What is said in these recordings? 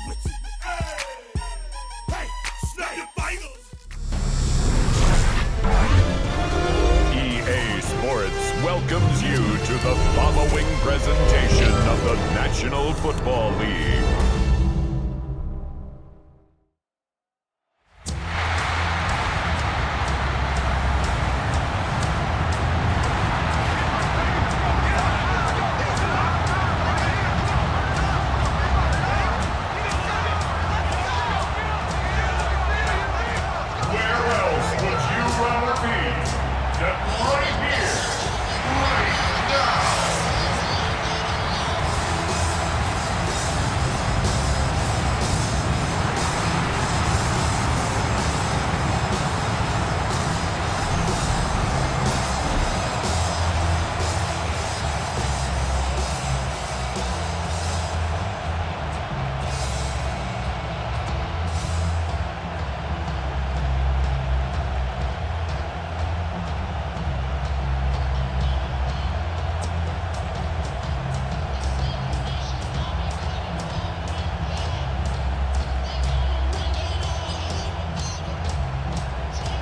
EA Sports welcomes you to the following presentation of the National Football League.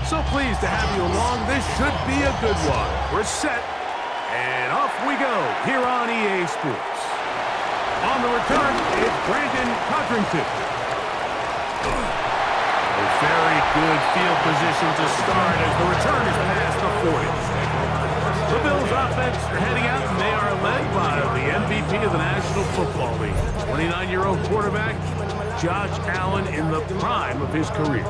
So pleased to have you along. This should be a good one. We're set, and off we go here on EA Sports. On the return, it's Brandon Codrington. A very good field position to start as the return is past the 40. The Bills offense are heading out, and they are led by the MVP of the National Football League, 29-year-old quarterback, Josh Allen, in the prime of his career.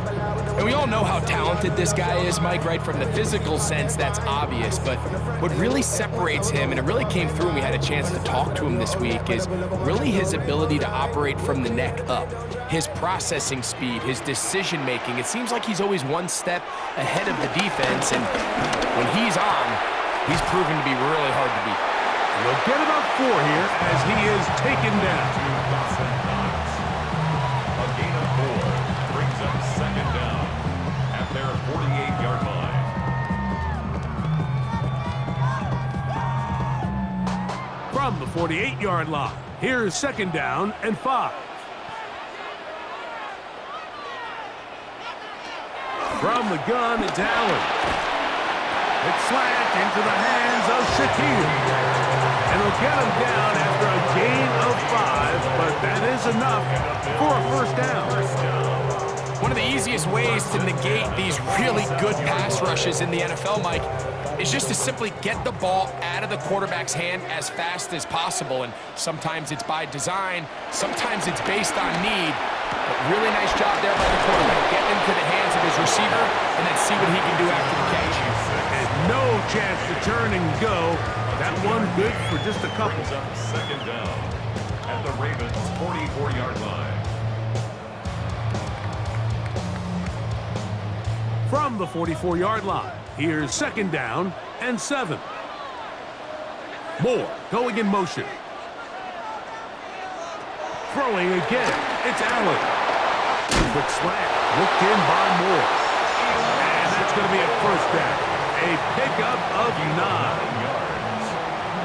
And we all know how talented this guy is, Mike, right? From the physical sense, that's obvious. But what really separates him, and it really came through when we had a chance to talk to him this week, is really his ability to operate from the neck up. His processing speed, his decision-making. It seems like he's always one step ahead of the defense. And when he's on, he's proven to be really hard to beat. And we'll get about 4 here as he is taken down. Second down at their 48-yard line. From the 48-yard line, here's second down and 5. From the gun, it's Allen. It's slant into the hands of Shaquille. And he'll get him down after a gain of 5, but that is enough for a first down. One of the easiest ways to negate these really good pass rushes in the NFL, Mike, is just to simply get the ball out of the quarterback's hand as fast as possible. And sometimes it's by design, sometimes it's based on need. But really nice job there by the quarterback, getting into the hands of his receiver and then see what he can do after the catch. And no chance to turn and go. That one good for just a couple. Second down at the Ravens' 44-yard line. From the 44-yard line, here's second down and 7. Moore going in motion. Throwing again, it's Allen. Quick slant, looked in by Moore. And that's going to be a first down. A pickup of 9.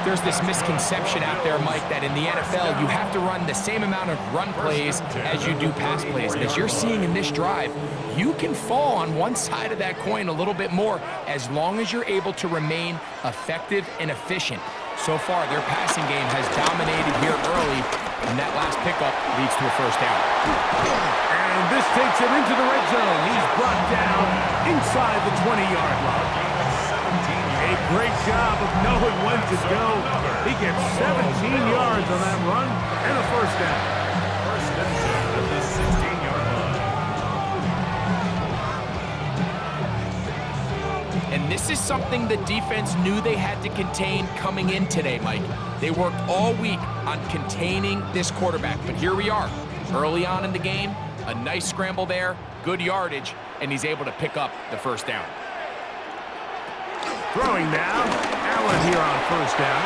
There's this misconception out there, Mike, that in the NFL, you have to run the same amount of run plays as you do pass plays. And as you're seeing in this drive, you can fall on one side of that coin a little bit more as long as you're able to remain effective and efficient. So far, their passing game has dominated here early, and that last pickup leads to a first down. And this takes him into the red zone. He's brought down inside the 20-yard line. A great job of knowing when to go. He gets 17 yards on that run and a first down. First and 10 at the 16-yard line. And this is something the defense knew they had to contain coming in today, Mike. They worked all week on containing this quarterback, but here we are, early on in the game, a nice scramble there, good yardage, and he's able to pick up the first down. Throwing now, Allen here on first down.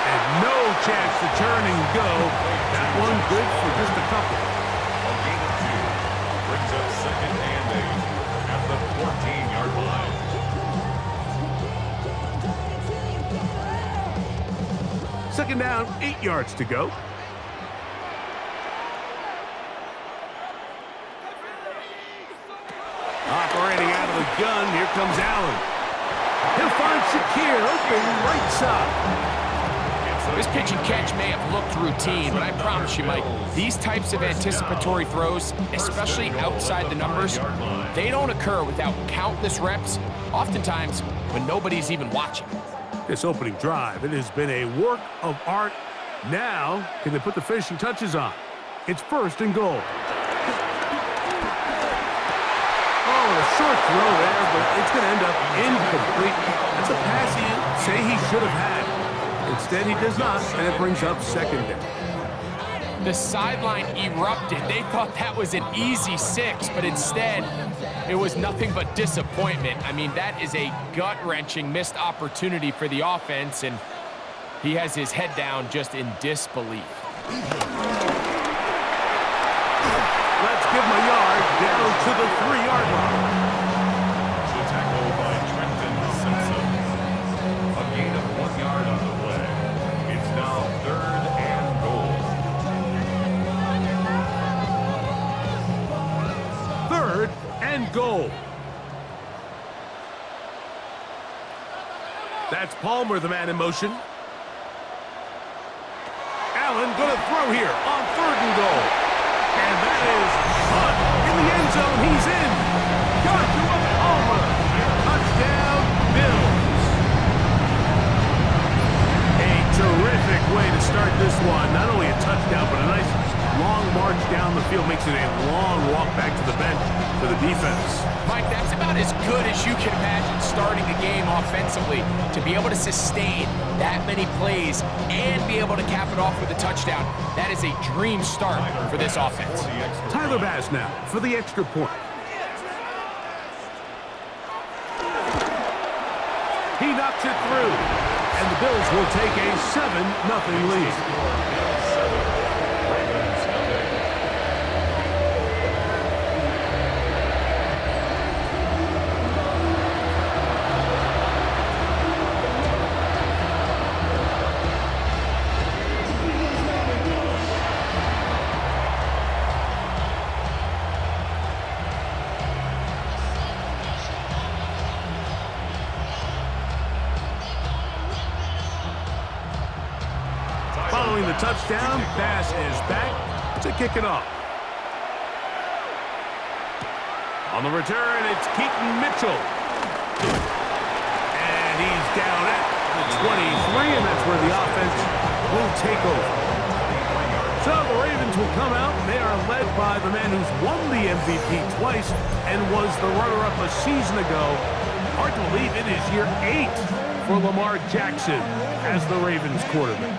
And no chance to turn and go. That one good for just a couple. A gain of 2 brings up second and 8 at the 14-yard line. Second down, 8 yards to go. comes Allen. He'll find Shakir open right side. This pitch and catch may have looked routine, but I promise you, Mike, these types of anticipatory throws, especially outside the numbers, they don't occur without countless reps, oftentimes when nobody's even watching. This opening drive, it has been a work of art. Now, can they put the finishing touches on? It's 1st and goal. Oh, a short throw there, but it's going to end up incomplete. That's a pass you say he should have had. Instead, he does not, and it brings up 2nd down. The sideline erupted. They thought that was an easy 6, but instead, it was nothing but disappointment. I mean, that is a gut-wrenching missed opportunity for the offense, and he has his head down just in disbelief. Let's give him a yard down to the 3-yard line. The tackle by Trenton Simpson. A gain of 1 yard on the play. It's now 3rd and goal. 3rd and goal. That's Palmer, the man in motion. Allen going to throw here on 3rd and goal. And that is Hunt in the end zone. He's in. Joshua Palmer. Touchdown, Bills. A terrific way to start this one. Not only a touchdown, but a nice long march down the field. Makes it a long walk back to the bench for the defense. Mike, that's about as good as you can imagine starting a game offensively. To be able to sustain that many plays and be able to cap it off with a touchdown, that is a dream start for this offense. Tyler Bass now for the extra point. He knocks it through, and the Bills will take a 7-0 lead. Following the touchdown, Bass is back to kick it off. On the return, it's Keaton Mitchell. And he's down at the 23, and that's where the offense will take over. So the Ravens will come out, and they are led by the man who's won the MVP twice and was the runner-up a season ago. Hard to believe it is year 8 for Lamar Jackson as the Ravens quarterback.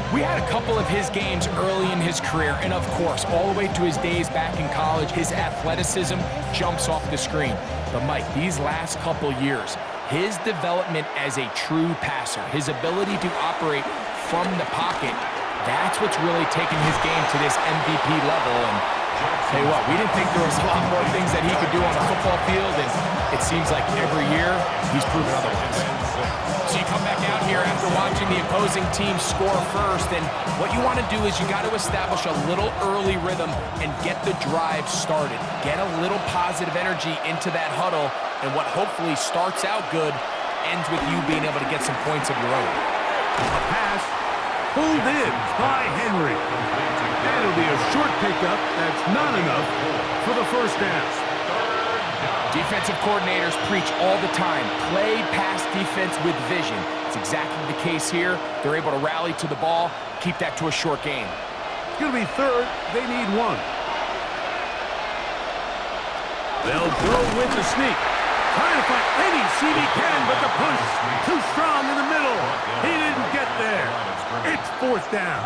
We had a couple of his games early in his career, and of course, all the way to his days back in college, his athleticism jumps off the screen. But Mike, these last couple years, his development as a true passer, his ability to operate from the pocket, that's what's really taken his game to this MVP level. And tell you what, we didn't think there was a lot more things that he could do on the football field, and it seems like every year he's proven otherwise. So you come back out here after watching the opposing team score first, and what you want to do is you got to establish a little early rhythm and get the drive started. Get a little positive energy into that huddle, and what hopefully starts out good ends with you being able to get some points of your own. A pass pulled in by Henry. That'll be a short pickup. That's not enough for the 1st down. Defensive coordinators preach all the time, play pass defense with vision. It's exactly the case here. They're able to rally to the ball, keep that to a short game. It's going to be 3rd. They need 1. They'll go with the sneak. Trying to find any seam he can, but the push too strong in the middle. He didn't get there. It's 4th down.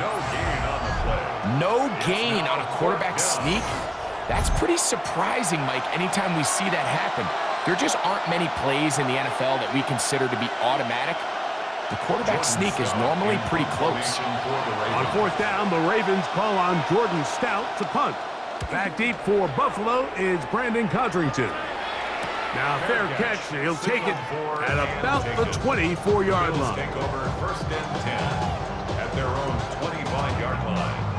No gain on a quarterback sneak? That's pretty surprising, Mike, anytime we see that happen. There just aren't many plays in the NFL that we consider to be automatic. The quarterback sneak is normally pretty close. On 4th down, the Ravens call on Jordan Stout to punt. Back deep for Buffalo is Brandon Codrington. Now, fair catch. He'll take it at about the 24-yard line. Take over 1st and 10 at their own 25-yard line.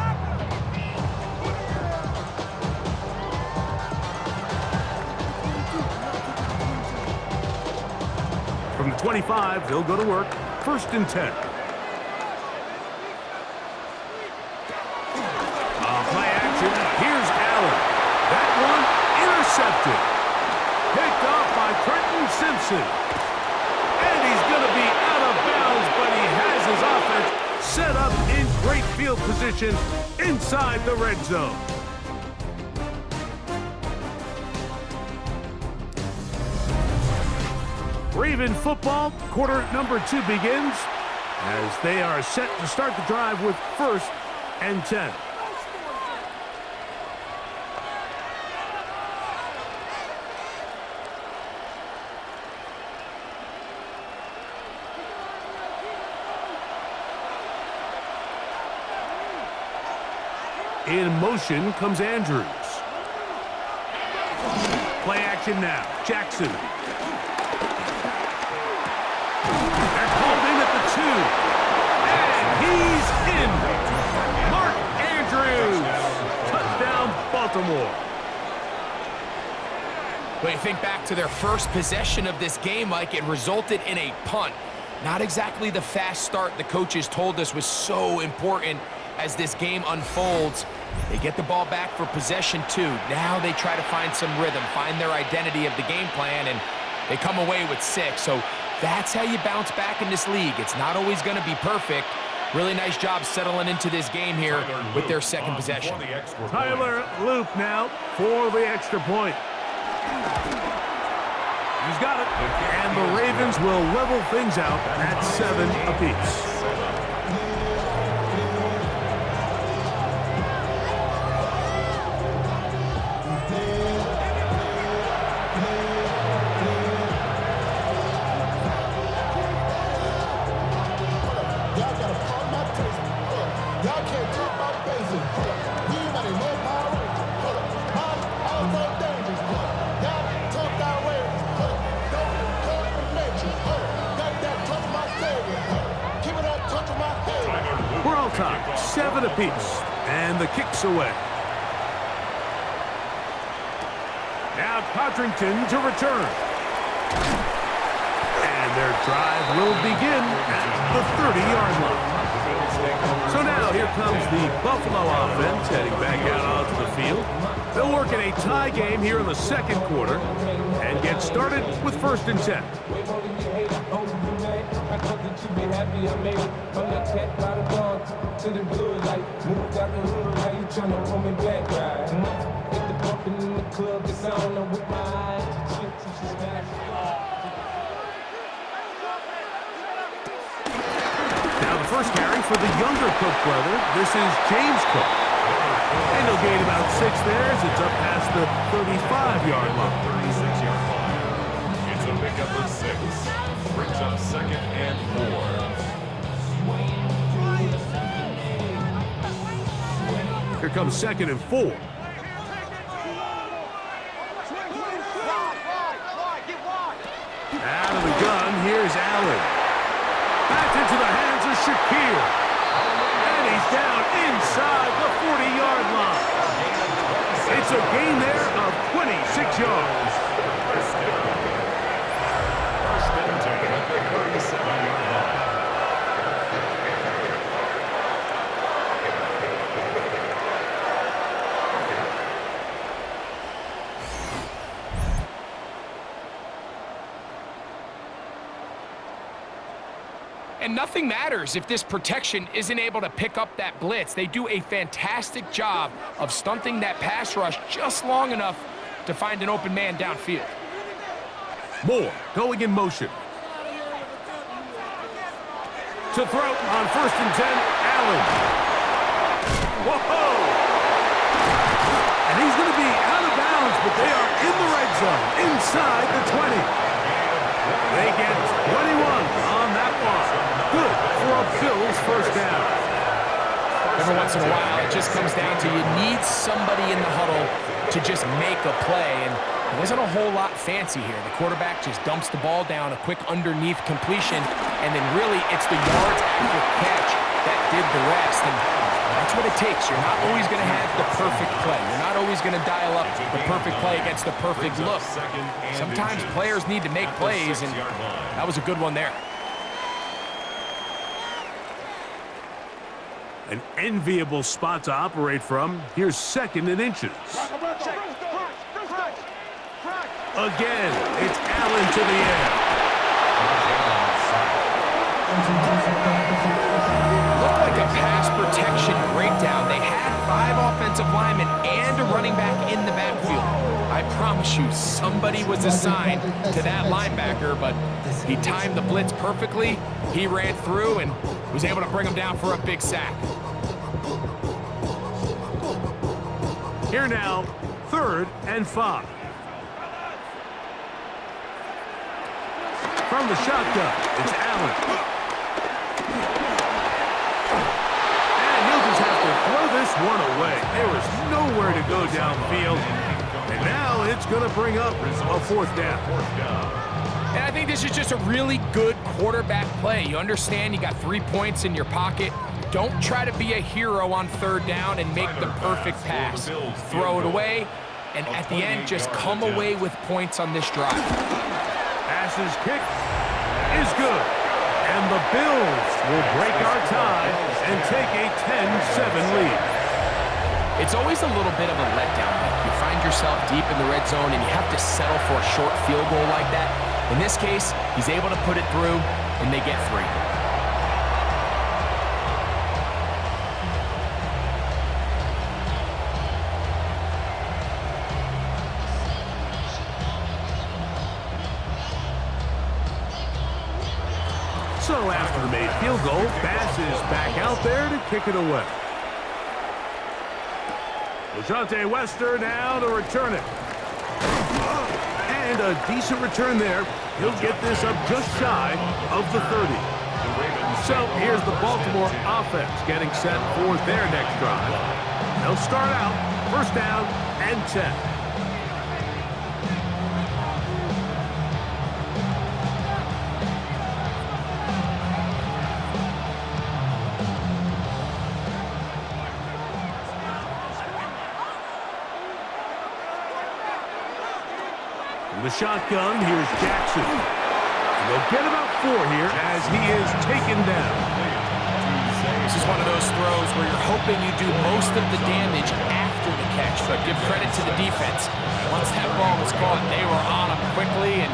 25. They'll go to work. 1st and 10. Play action. Here's Allen. That one intercepted. Picked off by Trenton Simpson. And he's going to be out of bounds, but he has his offense set up in great field position inside the red zone. Raven football, quarter number 2 begins as they are set to start the drive with 1st and 10. In motion comes Andrews. Play action now. Jackson. They're called in at the 2. And he's in. Mark Andrews. Touchdown, Baltimore. When you think back to their first possession of this game, Mike, it resulted in a punt. Not exactly the fast start the coaches told us was so important as this game unfolds. They get the ball back for possession 2. Now they try to find some rhythm, find their identity of the game plan, and they come away with 6. So that's how you bounce back in this league. It's not always going to be perfect. Really nice job settling into this game here with their 2nd possession. Tyler Loop now for the extra point. He's got it. And the Ravens will level things out at 7 apiece. We're all tied, 7 apiece, and the kick's away. Now Codrington to return. And their drive will begin at the 30-yard line. So now here comes the Buffalo offense heading back out onto the field. They'll work in a tie game here in the 2nd quarter and get started with 1st and 10. Now the first carry for the younger Cook brother. This is James Cook. And he'll gain about 6 there as it's up past the 35-yard line. 36-yard line. It's a pickup of 6. Brings up 2nd and 4. Here comes 2nd and 4. Out of the gun, here's Allen. Back into the hands of Shakir. And he's down inside the 40-yard line. It's a gain there of 26 yards. First and 10 at the 37-yard line. And nothing matters if this protection isn't able to pick up that blitz. They do a fantastic job of stunting that pass rush just long enough to find an open man downfield. Moore going in motion. To throw on 1st and 10, Allen. Whoa! And he's going to be out of bounds, but they are in the red zone, inside the 20. They get 21 on that one. Good for a Bills first down. Every once in a while, it just comes down to you need somebody in the huddle to just make a play, and it wasn't a whole lot fancy here. The quarterback just dumps the ball down, a quick underneath completion, and then really it's the yards after catch that did the rest. And that's what it takes. You're not always going to have the perfect play. You're not always going to dial up the perfect play against the perfect look. Sometimes players need to make plays, and that was a good one there. An enviable spot to operate from. Here's 2nd and inches. Again, it's Allen to the end. Looked like a pass protection breakdown. They had 5 offensive linemen and a running back in the backfield. I promise you, somebody was assigned to that linebacker, but he timed the blitz perfectly. He ran through and was able to bring him down for a big sack. Here now, 3rd and 5. From the shotgun, it's Allen. And he'll just have to throw this one away. There was nowhere to go downfield. And now it's going to bring up a 4th down. And I think this is just a really good quarterback play. You understand you got 3 points in your pocket. Don't try to be a hero on 3rd down and make the perfect pass. Throw it away, and at the end, just come away with points on this drive. Pass's kick is good. And the Bills will break our tie and take a 10-7 lead. It's always a little bit of a letdown. You find yourself deep in the red zone, and you have to settle for a short field goal like that. In this case, he's able to put it through, and they get 3. So after the made field goal, Bass is back out there to kick it away. LaJohntay Wester now to return it. And a decent return there. He'll get this up just shy of the 30. So here's the Baltimore offense getting set for their next drive. They'll start out 1st down and 10. The shotgun, here's Jackson. And they'll get about 4 here as he is taken down. This is one of those throws where you're hoping you do most of the damage after the catch, but give credit to the defense. Once that ball was caught, they were on him quickly, and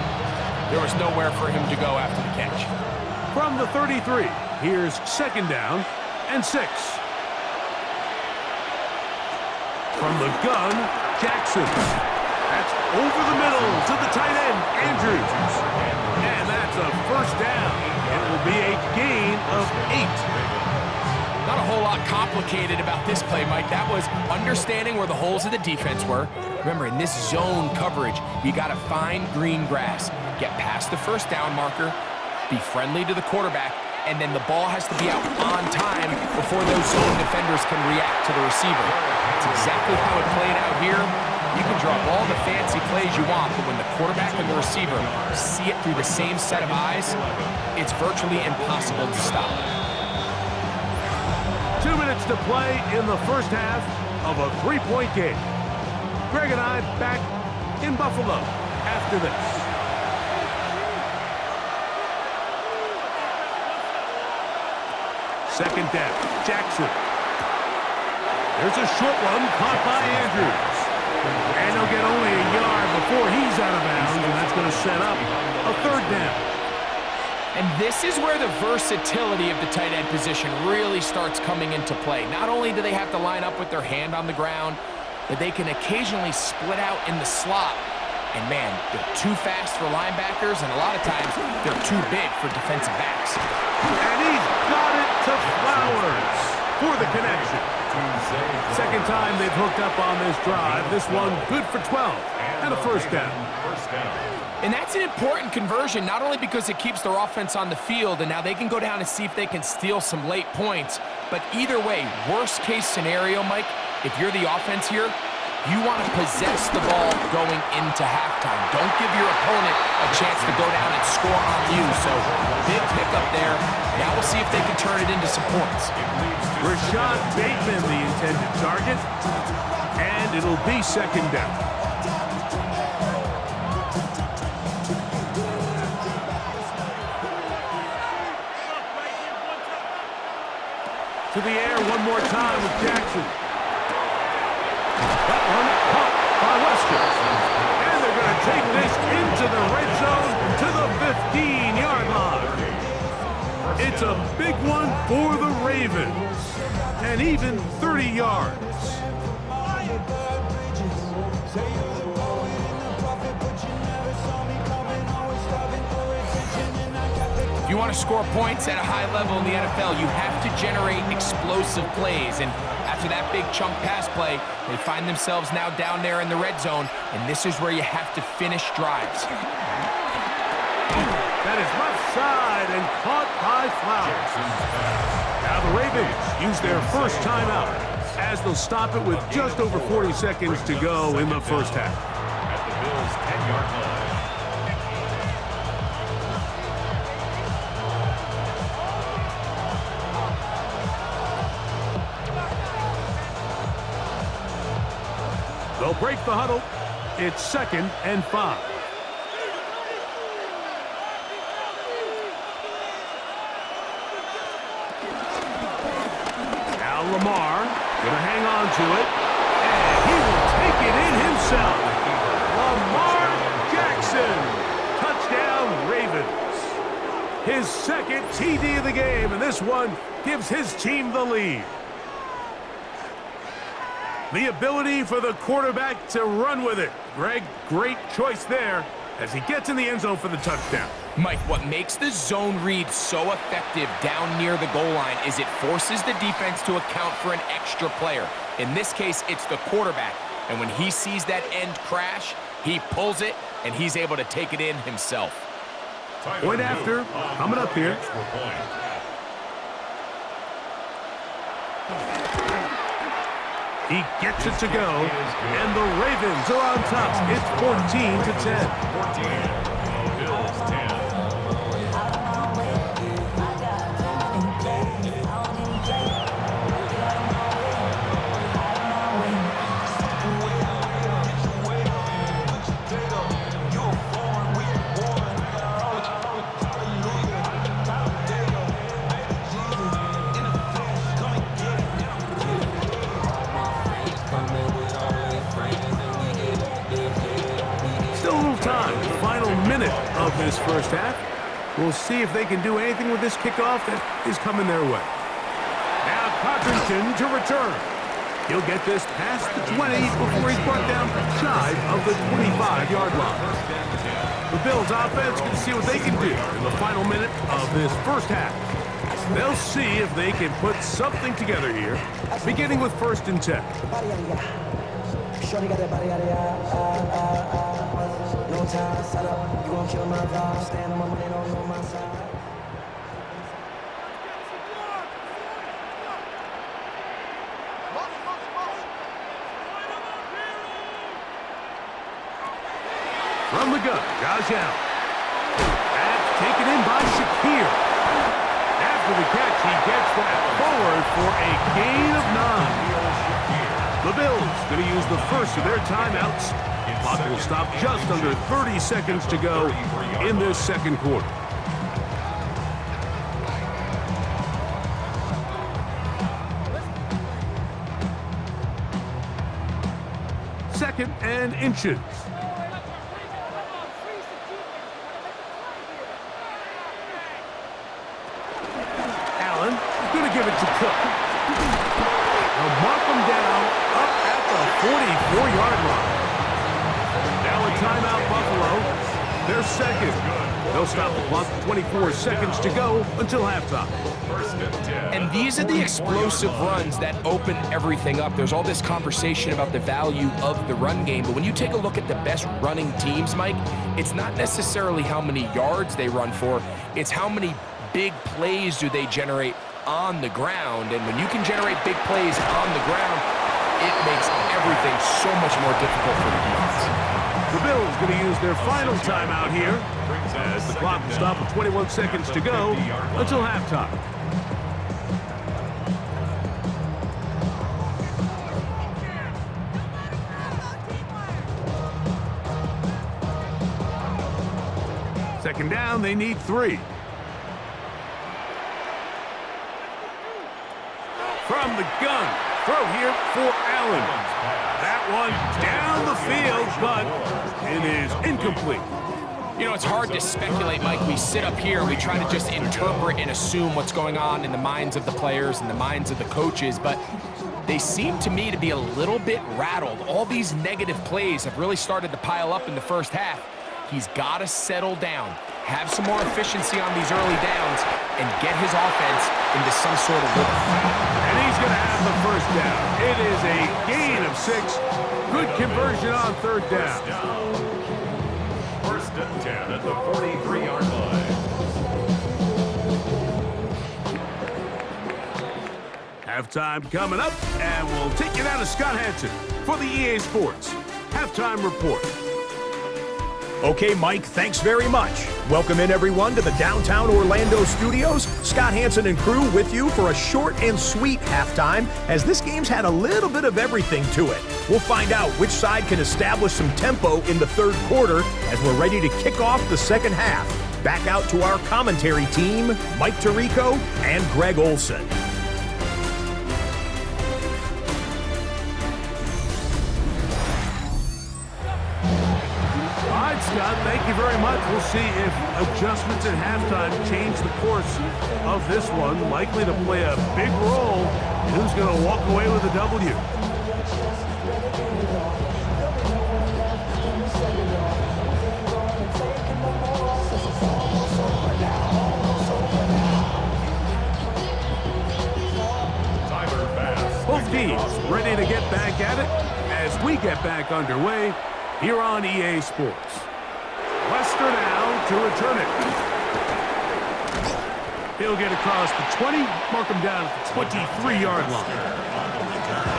there was nowhere for him to go after the catch. From the 33, here's 2nd down and 6. From the gun, Jackson. That's over the middle to the tight end, Andrews. And that's a 1st down. It will be a gain of 8. Not a whole lot complicated about this play, Mike. That was understanding where the holes of the defense were. Remember, in this zone coverage, you got to find green grass, get past the 1st down marker, be friendly to the quarterback, and then the ball has to be out on time before those zone defenders can react to the receiver. That's exactly how it played out here. You can draw up all the fancy plays you want, but when the quarterback and the receiver see it through the same set of eyes, it's virtually impossible to stop. 2 minutes to play in the 1st half of a 3-point game. Greg and I back in Buffalo after this. Second down, Jackson. There's a short one caught by Andrews. And he'll get only a yard before he's out of bounds, and that's going to set up a 3rd down. And this is where the versatility of the tight end position really starts coming into play. Not only do they have to line up with their hand on the ground, but they can occasionally split out in the slot. And man, they're too fast for linebackers, and a lot of times they're too big for defensive backs. And he's got it to Flowers for the connection. 2nd time they've hooked up on this drive. This one good for 12 and a 1st down. And that's an important conversion, not only because it keeps their offense on the field, and now they can go down and see if they can steal some late points, but either way, worst case scenario, Mike, if you're the offense here, you want to possess the ball going into halftime. Don't give your opponent a chance to go down and score on you. So big pickup there, Now we'll see if they can turn it into some points. Rashad Bateman, the intended target, and it'll be second down. To the air one more time with Jackson. That one caught by Wester. And they're going to take this into the red zone to the 15-yard line. It's a big one for the Ravens. And even 30 yards. If you want to score points at a high level in the NFL, you have to generate explosive plays. And after that big chunk pass play, they find themselves now down there in the red zone, and this is where you have to finish drives. That is left side and caught by Flowers. Now the Ravens use their first timeout as they'll stop it with just over 40 seconds to go in the first half. At the Bills' 10-yard line. They'll break the huddle. It's 2nd and 5. Now Lamar gonna hang on to it, and he will take it in himself. Lamar Jackson, touchdown Ravens. His second TD of the game, and this one gives his team the lead. The ability for the quarterback to run with it. Greg, great choice there as he gets in the end zone for the touchdown. Mike, what makes the zone read so effective down near the goal line is it forces the defense to account for an extra player. In this case, it's the quarterback. And when he sees that end crash, he pulls it, and he's able to take it in himself. Point after, coming up here. He gets it to go, and the Ravens are on top. It's 14-10. 14, Bills 10. Of this first half. We'll see if they can do anything with this kickoff that is coming their way. Now Codrington to return. He'll get this past the 20 before he's brought down shy of the 25-yard line. The Bills offense can see what they can do in the final minute of this first half. They'll see if they can put something together here, beginning with 1st and 10. No time, set up, you won't kill my vibe, stand on my money, don't know my side. From the gun, Josh Allen. That's taken in by Shakir. After the catch, he gets that forward for a gain of 9. The Bills going to use the first of their timeouts. Clock will stop just under 30 seconds to go in this second quarter. Second and inches. Allen going to give it to Cook. They'll mark him down up at the 44-yard line. Now a timeout, Buffalo. They're second. They'll stop the clock with 24 seconds to go until halftime. And these are the explosive runs that open everything up. There's all this conversation about the value of the run game, but when you take a look at the best running teams, Mike, it's not necessarily how many yards they run for, it's how many big plays do they generate on the ground. And when you can generate big plays on the ground, it makes everything so much more difficult for the defense. The Bills going to use their final timeout here as the clock will stop with 21 seconds to go until halftime. Second down, they need 3. From the gun, throw here for Allen. That one down the field, but it is incomplete. You know, it's hard to speculate, Mike. We sit up here and we try to just interpret and assume what's going on in the minds of the players and the minds of the coaches, but they seem to me to be a little bit rattled. All these negative plays have really started to pile up in the first half. He's got to settle down, have some more efficiency on these early downs, and get his offense into some sort of rhythm. And he's going to have the first down. It is a gain of 6. Good conversion on third down. First and 10 at the 43-yard line. Halftime coming up, and we'll take you down to Scott Hanson for the EA Sports Halftime Report. Okay, Mike, thanks very much. Welcome in, everyone, to the downtown Orlando studios. Scott Hanson and crew with you for a short and sweet halftime, as this game's had a little bit of everything to it. We'll find out which side can establish some tempo in the third quarter as we're ready to kick off the second half. Back out to our commentary team, Mike Tirico and Greg Olson. Scott, thank you very much. We'll see if adjustments at halftime change the course of this one. Likely to play a big role in who's going to walk away with a W. Both teams ready to get back at it as we get back underway here on EA Sports. Lester now to return it. He'll get across the 20, mark him down at the 23-yard line.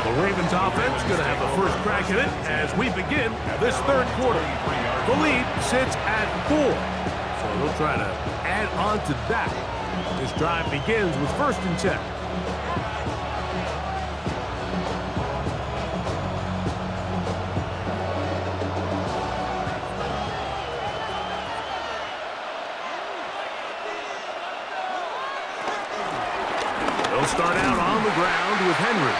The Ravens offense going to have the first crack at it as we begin this third quarter. The lead sits at 4, so they'll try to add on to that. This drive begins with 1st and 10. Start out on the ground with Henry.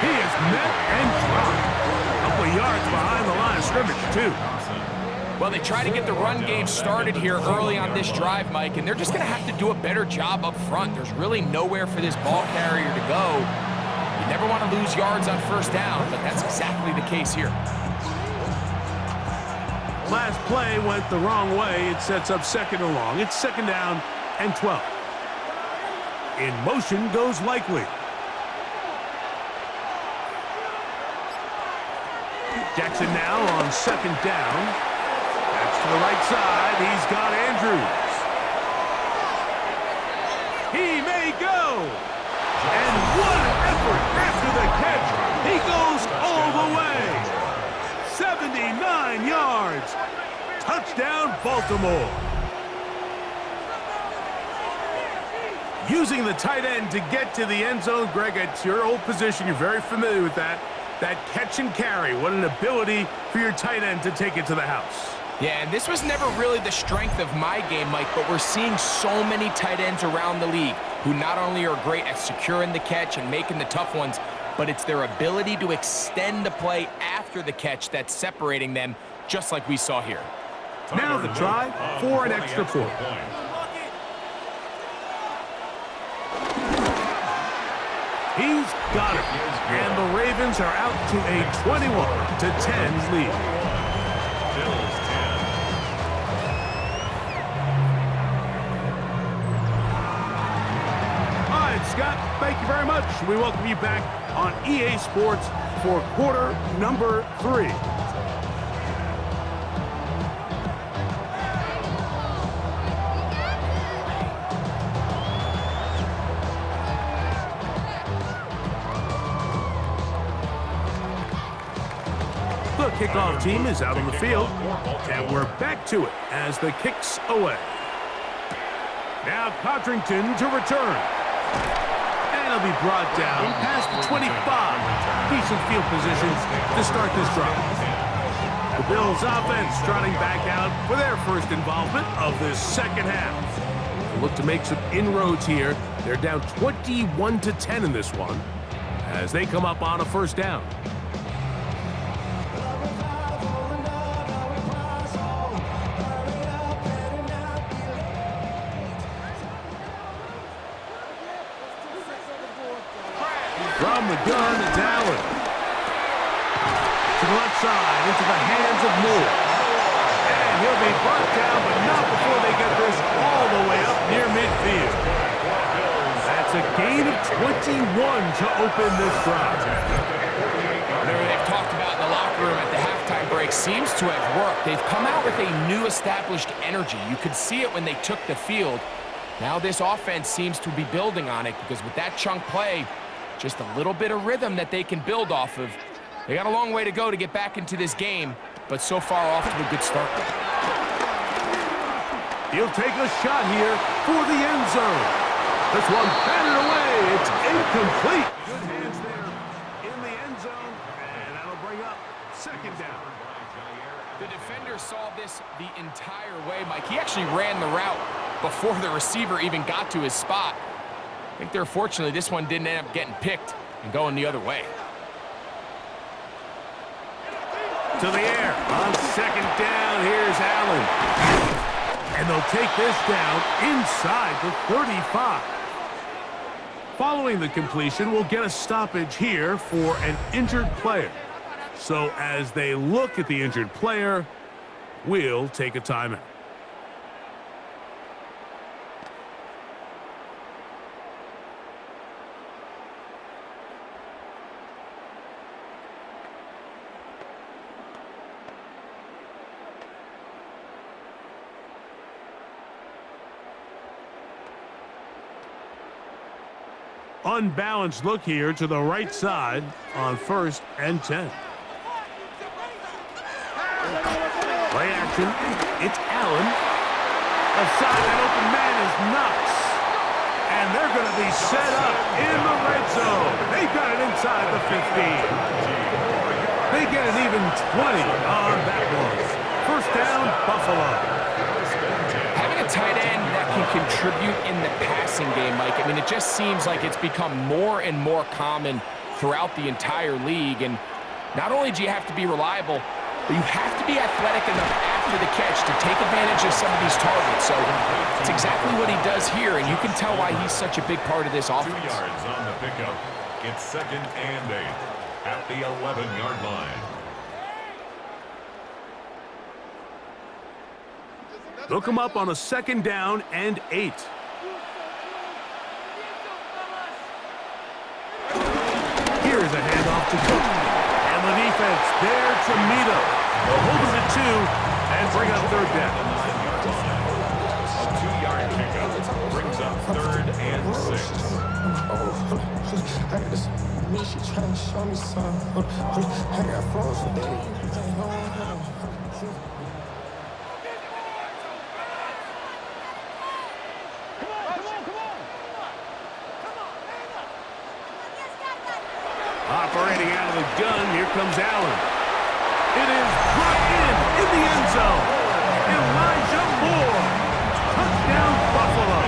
He is met and dropped. A couple of yards behind the line of scrimmage, too. Well, they try to get the run game started here early on this drive, Mike, and they're just going to have to do a better job up front. There's really nowhere for this ball carrier to go. You never want to lose yards on first down, but that's exactly the case here. Last play went the wrong way. It sets up 2nd and long. It's 2nd down and 12. In motion goes Likely. Jackson now on 2nd down. That's to the right side. He's got Andrews. He may go. And what an effort after the catch. He goes all the way. 79 yards. Touchdown, Baltimore. Using the tight end to get to the end zone, Greg, it's your old position. You're very familiar with that. That catch and carry. What an ability for your tight end to take it to the house. Yeah, and this was never really the strength of my game, Mike, but we're seeing so many tight ends around the league who not only are great at securing the catch and making the tough ones, but it's their ability to extend the play after the catch that's separating them, just like we saw here. Now the try for an extra point. He's got it. And the Ravens are out to a 21-10 lead. Bills 10. All right, Scott, thank you very much. We welcome you back on EA Sports for quarter number 3. kickoff team is out on the field, and we're back to it as the kick's away. Now Codrington to return. And he'll be brought down past the 25. Decent field position to start this drive. The Bills offense trotting back out for their first involvement of this second half. They'll look to make some inroads here. They're down 21-10 in this one as they come up on a first down. From the gun, it's Allen. To the left side, into the hands of Moore. And he'll be brought down, but not before they get this all the way up near midfield. That's a gain of 21 to open this drive. Whatever they've talked about in the locker room at the halftime break seems to have worked. They've come out with a new established energy. You could see it when they took the field. Now this offense seems to be building on it because with that chunk play, just a little bit of rhythm that they can build off of. They got a long way to go to get back into this game, but so far off to a good start. He'll take a shot here for the end zone. This one batted away. It's incomplete. Good hands there in the end zone, and that'll bring up second down. The defender saw this the entire way, Mike. He actually ran the route before the receiver even got to his spot. I think they're fortunately this one didn't end up getting picked and going the other way. To the air on second down. Here's Allen. And they'll take this down inside the 35. Following the completion, we'll get a stoppage here for an injured player. So as they look at the injured player, we'll take a timeout. Unbalanced look here to the right side on 1st and 10. Play action. It's Allen. Aside, that open man is Knox. And they're going to be set up in the red zone. They got it inside the 15. They get an even 20 on that one. First down, Buffalo. Having a tight end that can contribute in the passing game, Mike, I mean, it just seems like it's become more and more common throughout the entire league. And not only do you have to be reliable, but you have to be athletic enough after the catch to take advantage of some of these targets. So it's exactly what he does here, and you can tell why he's such a big part of this offense. 2 yards on the pickup. It's 2nd and 8 at the 11-yard line. They'll come up on a 2nd down and 8. Here's a handoff to Cook. And the defense there to meet him. They'll hold him to 2 and bring up 3rd down. A 2-yard pickup brings up 3rd and 6. I got this me, she trying to show me something. I got flows for days. Operating out of the gun, here comes Allen. It is brought in the end zone. Elijah Moore. Touchdown, Buffalo.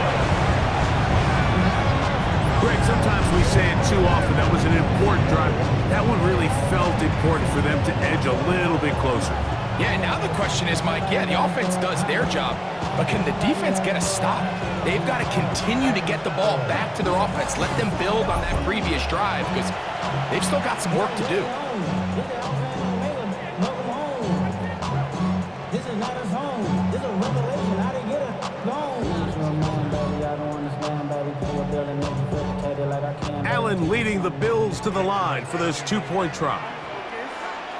Greg, sometimes we say it too often. That was an important drive. That one really felt important for them to edge a little bit closer. Yeah, now the question is, Mike, yeah, the offense does their job, but can the defense get a stop? They've got to continue to get the ball back to their offense. Let them build on that previous drive because they've still got some work to do. This is not a zone. This is a revelation. I didn't get a zone. Allen leading the Bills to the line for this 2-point try.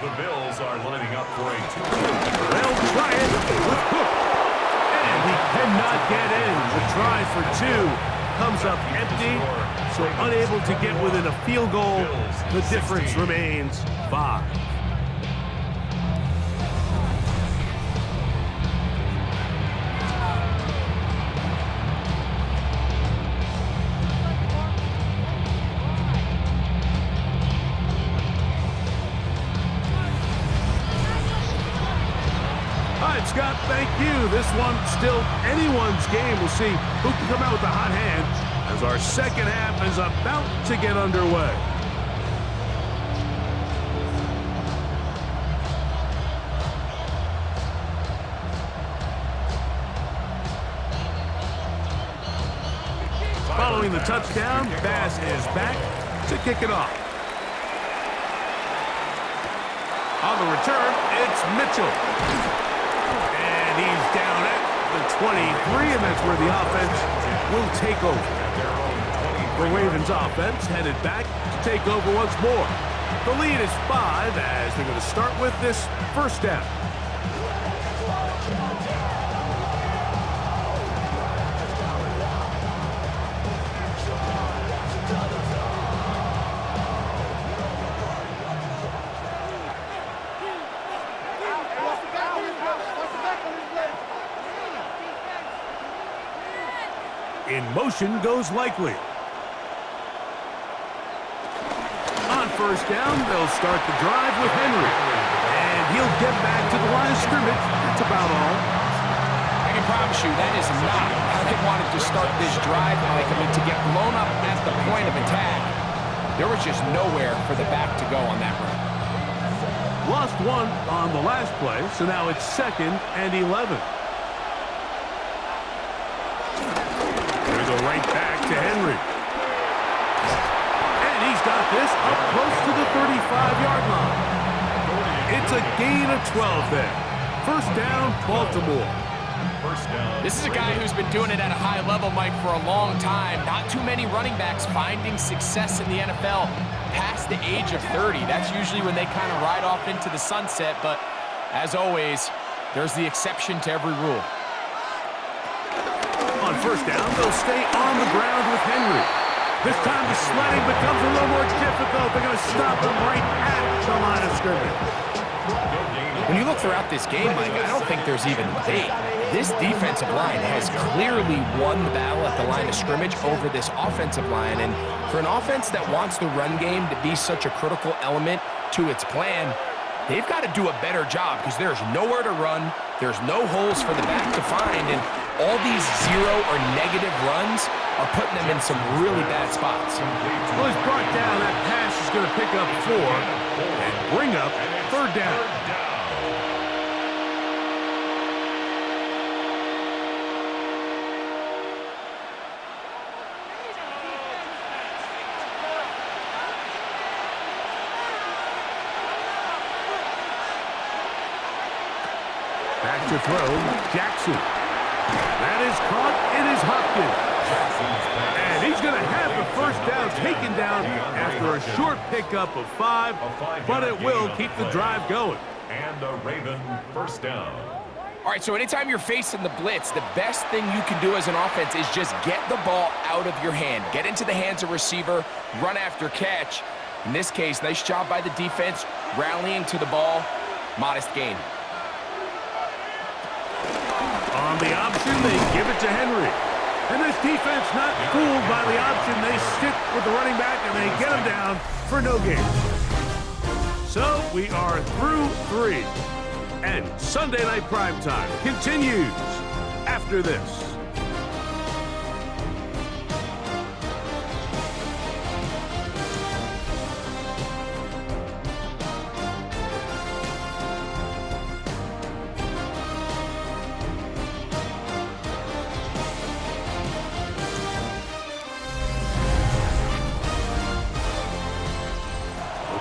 The Bills are lining up for a 2-point. They'll try it with Cook. And he cannot get in. The try for 2 comes up empty, so unable to get within a field goal. The difference remains 5. All right, Scott, thank you. This one still anyone's game. We'll see who can come out with the hot hand as our second half is about to get underway. Following the touchdown, Bass is back to kick it off. On the return, it's Mitchell. And he's down at the 23, and that's where the offense will take over. The Ravens offense headed back to take over once more. The lead is 5 as they're going to start with this first down. In motion goes Likely. On first down, they'll start the drive with Henry. And he'll get back to the line of scrimmage. That's about all. I can promise you that is not how they wanted to start this drive, Mike. I mean, to get blown up at the point of attack, there was just nowhere for the back to go on that run. Lost one on the last play, so now it's 2nd and 11. Right back to Henry. And he's got this up close to the 35-yard line. It's a gain of 12 there. First down, Baltimore. This is a guy who's been doing it at a high level, Mike, for a long time. Not too many running backs finding success in the NFL past the age of 30. That's usually when they kind of ride off into the sunset, but as always, there's the exception to every rule. On first down, they'll stay on the ground with Henry. This time the sledding becomes a little more difficult. They're going to stop him right at the line of scrimmage. When you look throughout this game, Mike, I don't think there's even debate. This defensive line has clearly won the battle at the line of scrimmage over this offensive line. And for an offense that wants the run game to be such a critical element to its plan, they've got to do a better job because there's nowhere to run. There's no holes for the back to find. And all these zero or negative runs are putting them in some really bad spots. Well, he's brought down. That pass is going to pick up 4 and bring up third down. Back to throw, Jackson. That is caught. It is Hopkins. And he's going to have the first down taken down after a short pickup of 5, but it will keep the drive going. And a Raven first down. All right, so anytime you're facing the blitz, the best thing you can do as an offense is just get the ball out of your hand. Get into the hands of receiver, run after catch. In this case, nice job by the defense, rallying to the ball. Modest gain. On the option, they give it to Henry. And this defense not fooled by the option. They stick with the running back, and they get him down for no gain. So we are through 3. And Sunday Night Primetime continues after this.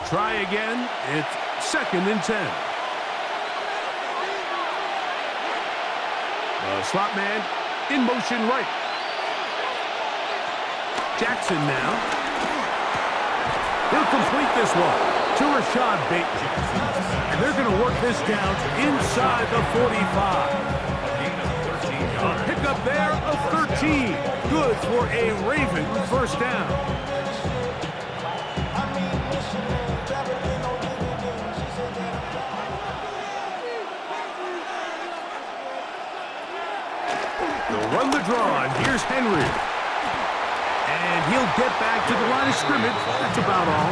Try again. It's 2nd and 10. The slot man in motion right. Jackson now. He'll complete this one to Rashad Bateman. And they're going to work this down inside the 45. A pickup there of 13. Good for a Raven first down. They'll run the draw, and here's Henry. And he'll get back to the line of scrimmage. That's about all.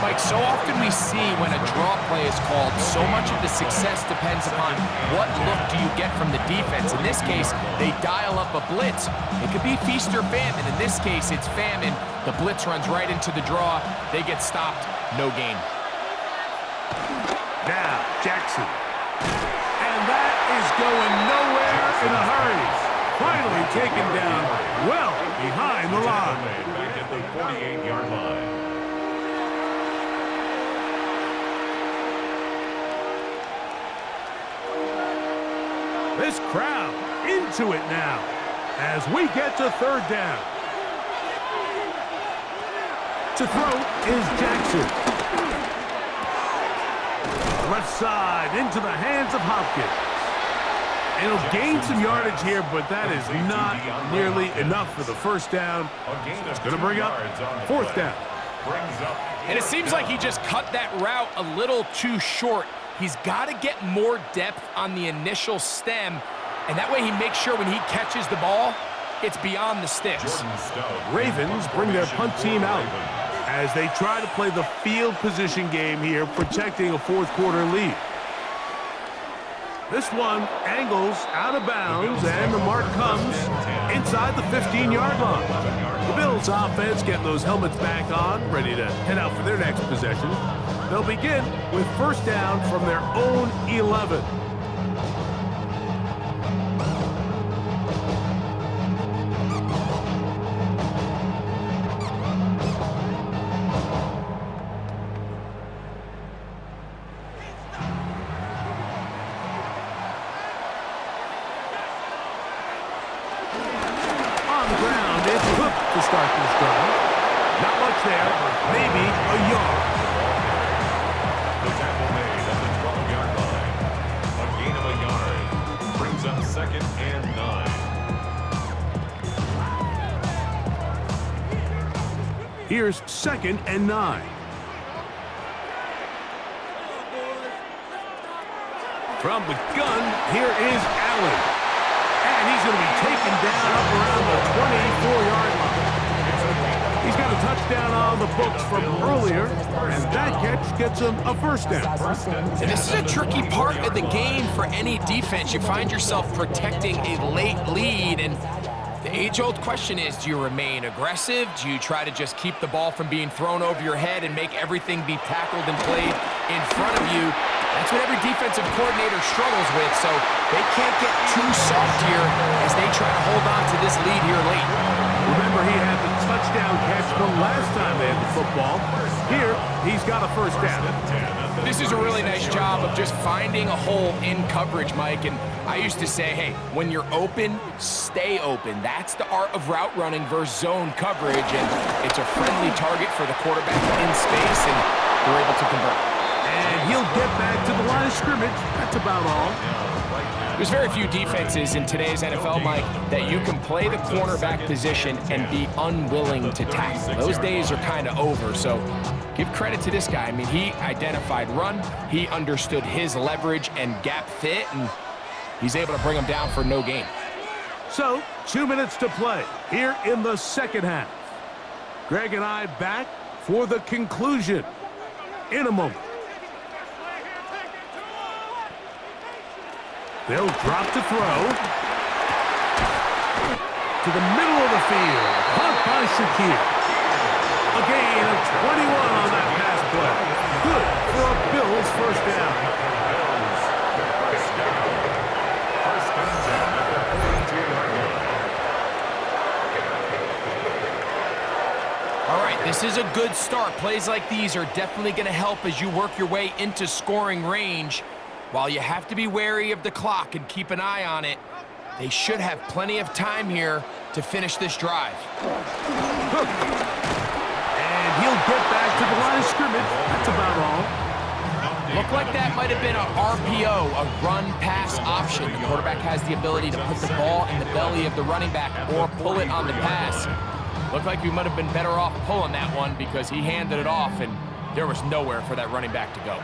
Mike, so often we see when a draw play is called, so much of the success depends upon what look do you get from the defense. In this case, they dial up a blitz. It could be feast or famine. In this case, it's famine. The blitz runs right into the draw. They get stopped. No gain. Now, Jackson. And that is going nowhere in a hurry. Finally taken down well behind the line. Back at the 48-yard line. This crowd into it now as we get to third down. To throw is Jackson. Left side into the hands of Hopkins. It'll gain some yardage here, but that is not nearly enough for the first down. It's going to bring up fourth down. And it seems like he just cut that route a little too short. He's got to get more depth on the initial stem, and that way he makes sure when he catches the ball, it's beyond the sticks. Ravens bring their punt team out as they try to play the field position game here, protecting a fourth-quarter lead. This one angles out of bounds, and the mark comes inside the 15-yard line. The Bills offense getting those helmets back on, ready to head out for their next possession. They'll begin with first down from their own 11. On the ground, it's Cook to start this drive. Not much there, maybe a yard. The tackle made at the 12-yard line. A gain of a yard brings up second and 9. Here's second and 9. From the gun, here is Allen. And he's going to be taken down up around the 24-yard line. He's got a touchdown on the books from earlier, and that catch gets him a first down. And this is a tricky part of the game for any defense. You find yourself protecting a late lead, and the age-old question is, do you remain aggressive? Do you try to just keep the ball from being thrown over your head and make everything be tackled and played in front of you? That's what every defensive coordinator struggles with, so they can't get too soft here as they try to hold on to this lead here late. Remember, he had the touchdown catch the last time they had the football. Here, he's got a first down. This is a really nice job of just finding a hole in coverage, Mike. And I used to say, hey, when you're open, stay open. That's the art of route running versus zone coverage. And it's a friendly target for the quarterback in space, and they're able to convert. And he'll get back to the line of scrimmage. That's about all. There's very few defenses in today's NFL, Mike, that you can play the cornerback position and be unwilling to tackle. Those days are kind of over, so give credit to this guy. I mean, he identified run, he understood his leverage and gap fit, and he's able to bring him down for no gain. So, 2 minutes to play here in the second half. Greg and I back for the conclusion in a moment. They'll drop to throw. To the middle of the field. Caught by Shakir. A gain of 21 on that pass play. Good for a Bills first down. All right, this is a good start. Plays like these are definitely going to help as you work your way into scoring range. While you have to be wary of the clock and keep an eye on it, they should have plenty of time here to finish this drive. Hook. And he'll get back to the line of scrimmage. That's about all. Looked like that might have been a RPO, a run-pass option. The quarterback has the ability to put the ball in the belly of the running back or pull it on the pass. Looked like we might have been better off pulling that one because he handed it off, and there was nowhere for that running back to go.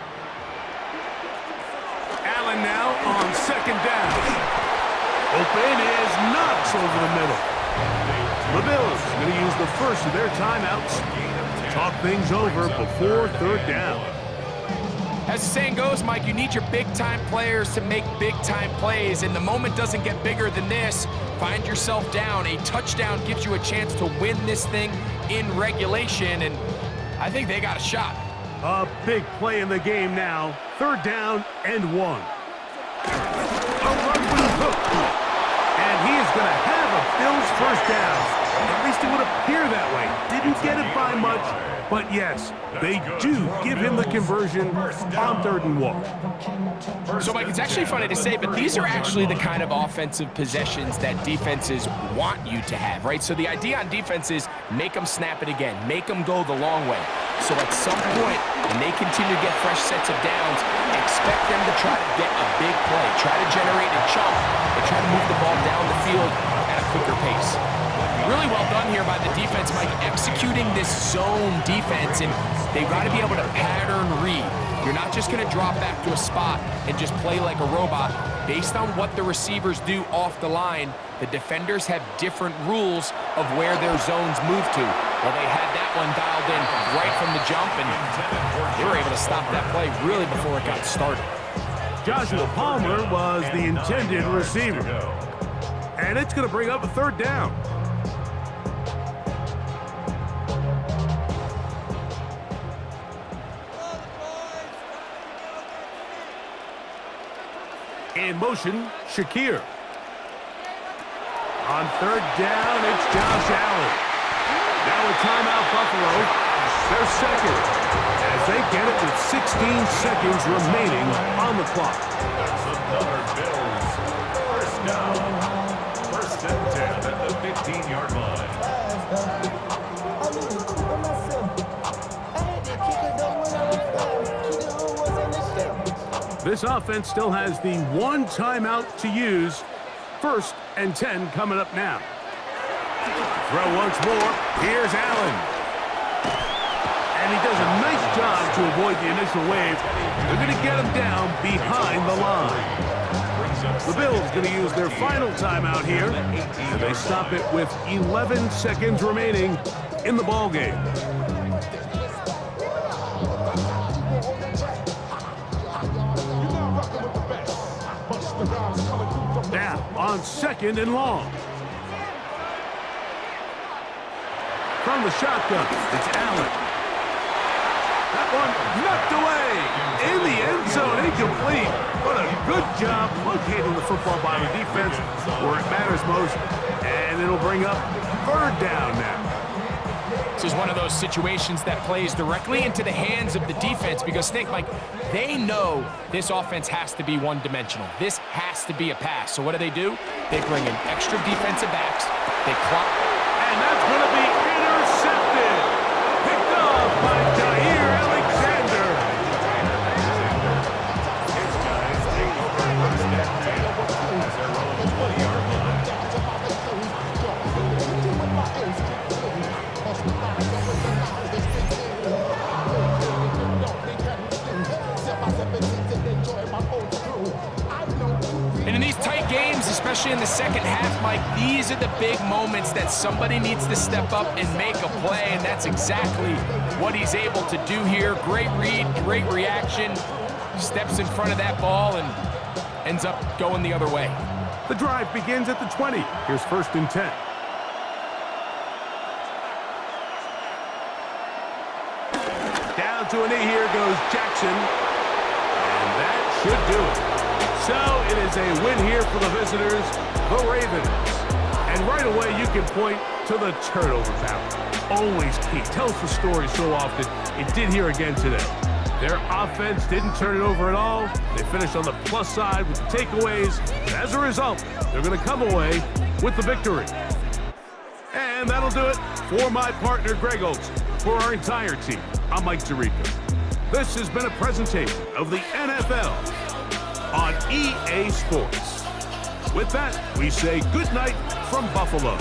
Allen now on second down. Open is Knox over the middle. The Bills going to use the first of their timeouts talk things over before third down. As the saying goes, Mike, you need your big-time players to make big-time plays, and the moment doesn't get bigger than this. Find yourself down. A touchdown gives you a chance to win this thing in regulation, and I think they got a shot. A big play in the game now. Third down and 1. A run with a hook. And he is going to have a Bills first down. At least it would appear that way. Didn't get it by much, but yes, they do give him the conversion on 3rd and 1. So, Mike, it's actually funny to say, but these are actually the kind of offensive possessions that defenses want you to have, right? So the idea on defense is make them snap it again, make them go the long way. So at some point, when they continue to get fresh sets of downs, expect them to try to get a big play, try to generate a chunk, and try to move the ball down the field at a quicker pace. Really well done here by the defense, Mike, executing this zone defense, and they've got to be able to pattern read. You're not just going to drop back to a spot and just play like a robot. Based on what the receivers do off the line, the defenders have different rules of where their zones move to. Well, they had that one dialed in right from the jump, and they were able to stop that play really before it got started. Joshua Palmer was the intended receiver. And it's going to bring up a 3rd down. In motion, Shakir. On 3rd down, it's Josh Allen. Now a timeout, Buffalo. Their second, as they get it with 16 seconds remaining on the clock. That's another Bills first down. 1st and 10 at the 15-yard line. This offense still has the 1 timeout to use. 1st and 10 coming up now. Throw once more. Here's Allen. And he does a nice job to avoid the initial wave. They're going to get him down behind the line. The Bills going to use their final timeout here. And they stop it with 11 seconds remaining in the ballgame. Now on 2nd and long. From the shotgun, it's Allen. That one knocked away in the end zone, incomplete. What a good job locating the football by the defense where it matters most. And it'll bring up 3rd down now. This is one of those situations that plays directly into the hands of the defense because, think, Mike, they know this offense has to be one-dimensional. This has to be a pass. So what do? They bring in extra defensive backs. They clock. And that's going to be intercepted. Picked off by Jair Alexander. His guys take over 1st and 10 as they're on the 20-yard line. And in these tight games, especially in the second half, Mike, these are the big moments that somebody needs to step up and make a play, and that's exactly what he's able to do here. Great read, great reaction, steps in front of that ball and ends up going the other way. The drive begins at the 20. Here's 1st and 10. Down to a knee, here goes Jackson. And that should do it. So it is a win here for the visitors, the Ravens. And right away you can point to the turnover battle. Always key. Tells the story so often. It did here again today. Their offense didn't turn it over at all. They finished on the plus side with the takeaways. And as a result, they're going to come away with the victory. And that'll do it for my partner, Greg Olson. For our entire team, I'm Mike Tirico. This has been a presentation of the NFL on EA Sports. With that, we say good night from Buffalo.